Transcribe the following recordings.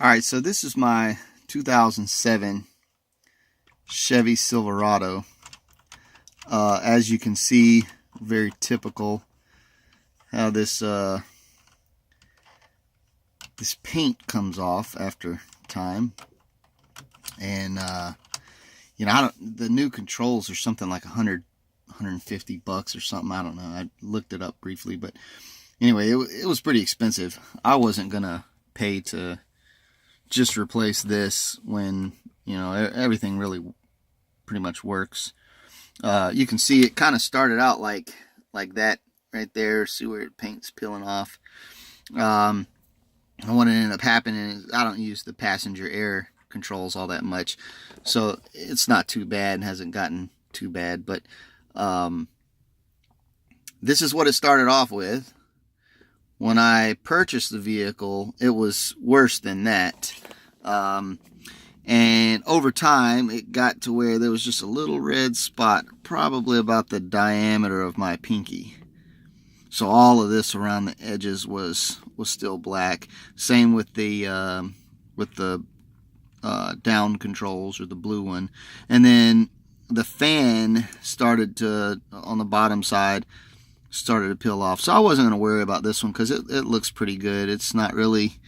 Alright, so this is my 2007 Chevy Silverado. As you can see, very typical how this paint comes off after time. And the new controls are something like $150 or something. I don't know. I looked it up briefly, but anyway, it was pretty expensive. I wasn't gonna pay to just replace this when everything really pretty much works. You can see it kind of started out like that right there. See where it paint's peeling off. And what ended up happening is I don't use the passenger air controls all that much, so it's not too bad. It hasn't gotten too bad, but this is what it started off with. When I purchased the vehicle, it was worse than that. And over time, it got to where there was just a little red spot, probably about the diameter of my pinky. So all of this around the edges was still black. Same with the down controls, or the blue one. And then the fan started to, on the bottom side, started to peel off. So I wasn't going to worry about this one because it looks pretty good. It's not really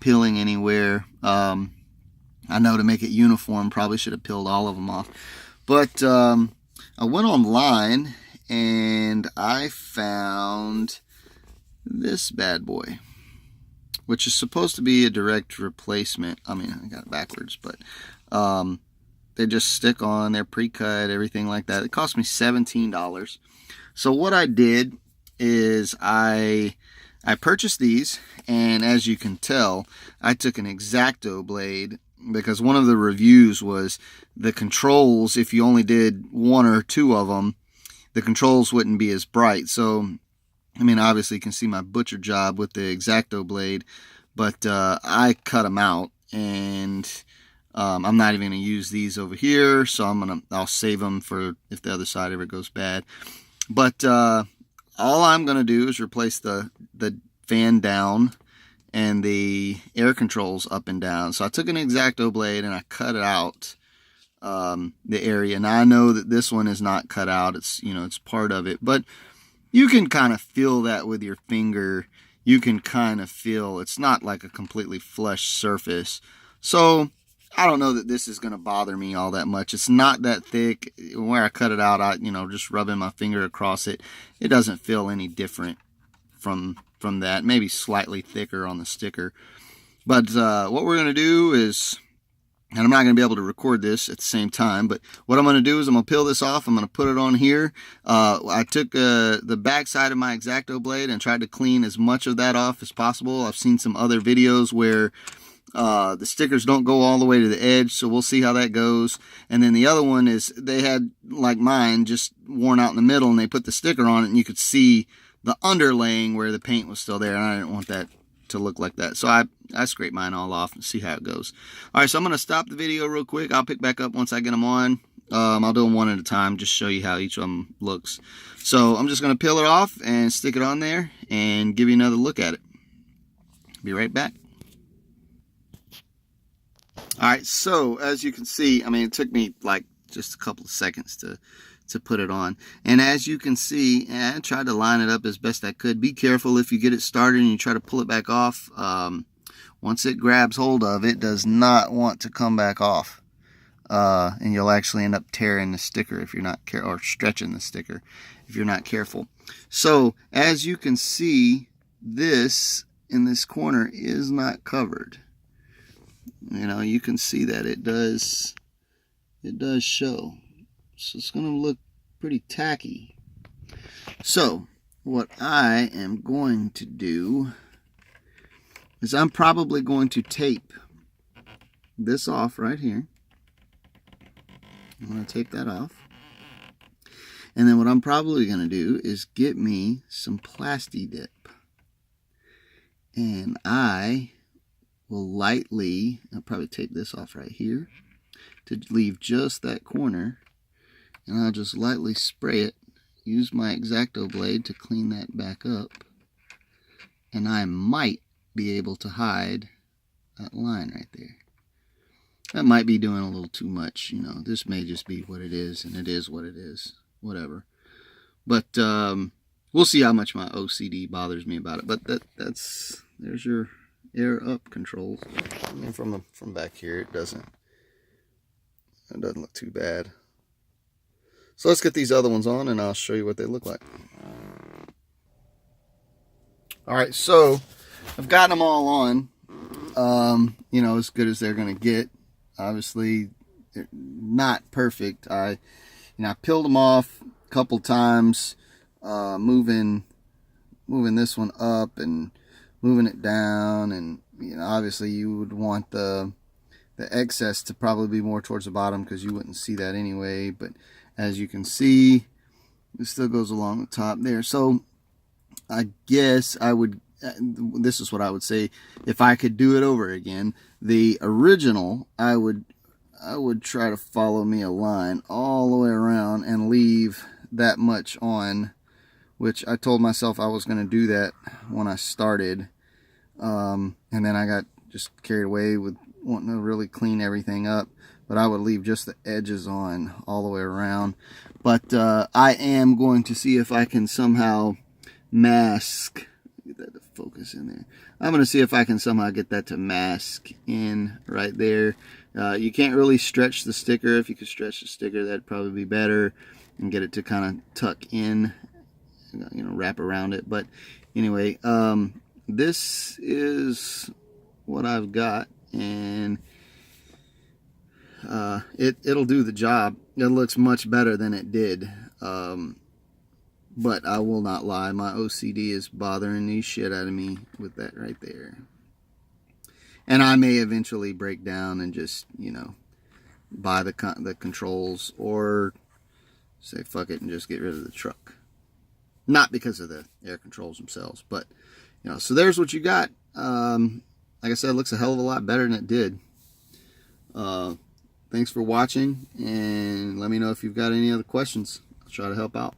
peeling anywhere. I know to make it uniform, probably should have peeled all of them off. But I went online and I found this bad boy, which is supposed to be a direct replacement. I mean, I got it backwards, but they just stick on, they're pre-cut, everything like that. It cost me $17. So what I did is I purchased these, and as you can tell, I took an X-Acto blade, because one of the reviews was the controls, if you only did one or two of them, the controls wouldn't be as bright. So, I mean, obviously you can see my butcher job with the X-Acto blade, but I cut them out, and I'm not even going to use these over here, so I'll save them for if the other side ever goes bad. But all I'm going to do is replace the fan down and the air controls up and down. So I took an X-Acto blade and I cut out the area. Now I know that this one is not cut out. It's it's part of it, but you can kind of feel that with your finger. You can kind of feel it's not like a completely flush surface. So I don't know that this is going to bother me all that much. It's not that thick. Where I cut it out, I just rubbing my finger across it, it doesn't feel any different from that. Maybe slightly thicker on the sticker. But what we're going to do is, and I'm not going to be able to record this at the same time, but what I'm going to do is I'm going to peel this off. I'm going to put it on here. I took the back side of my X-Acto blade and tried to clean as much of that off as possible. I've seen some other videos where the stickers don't go all the way to the edge, so we'll see how that goes. And then the other one is they had, like mine, just worn out in the middle, and they put the sticker on it, and you could see the underlaying where the paint was still there, and I didn't want that to look like that. So I scraped mine all off and see how it goes. Alright, so I'm going to stop the video real quick. I'll pick back up once I get them on. I'll do them one at a time, just show you how each of them looks. So I'm just going to peel it off and stick it on there and give you another look at it. Be right back. Alright, so as you can see, I mean, it took me like just a couple of seconds to put it on. And as you can see, I tried to line it up as best I could. Be careful if you get it started and you try to pull it back off. Once it grabs hold of it, does not want to come back off. And you'll actually end up tearing the sticker if you're not careful, or stretching the sticker if you're not careful. So as you can see, this in this corner is not covered. You can see that it does show. So it's going to look pretty tacky. So what I am going to do is I'm probably going to tape this off right here. I'm going to tape that off. And then what I'm probably going to do is get me some Plasti-Dip. And I will lightly, I'll probably tape this off right here to leave just that corner, and I'll just lightly spray it, use my X-Acto blade to clean that back up, and I might be able to hide that line right there. That might be doing a little too much, you know. This may just be what it is, and it is what it is. Whatever. But we'll see how much my OCD bothers me about it. But there's your air up controls. I mean, from back here, it doesn't look too bad. So let's get these other ones on, and I'll show you what they look like. All right, so I've gotten them all on. You know, as good as they're gonna get. Obviously, they're not perfect. I peeled them off a couple times, moving this one up and moving it down, and you know, obviously you would want the excess to probably be more towards the bottom because you wouldn't see that anyway. But as you can see, it still goes along the top there. So I guess I would. This is what I would say if I could do it over again. The original, I would try to follow me a line all the way around and leave that much on, which I told myself I was going to do that when I started, and then I got just carried away with wanting to really clean everything up. But I would leave just the edges on all the way around. But I am going to see if I can somehow mask. Get that to focus in there. I'm going to see if I can somehow get that to mask in right there. You can't really stretch the sticker. If you could stretch the sticker, that'd probably be better, and get it to kind of tuck in, you know, wrap around it. But anyway, this is what I've got, and it'll do the job. It looks much better than it did. But I will not lie, my OCD is bothering the shit out of me with that right there. And I may eventually break down and just, you know, buy the controls, or say fuck it and just get rid of the truck. Not because of the air controls themselves, but, you know, so there's what you got. Like I said, it looks a hell of a lot better than it did. Thanks for watching, and let me know if you've got any other questions. I'll try to help out.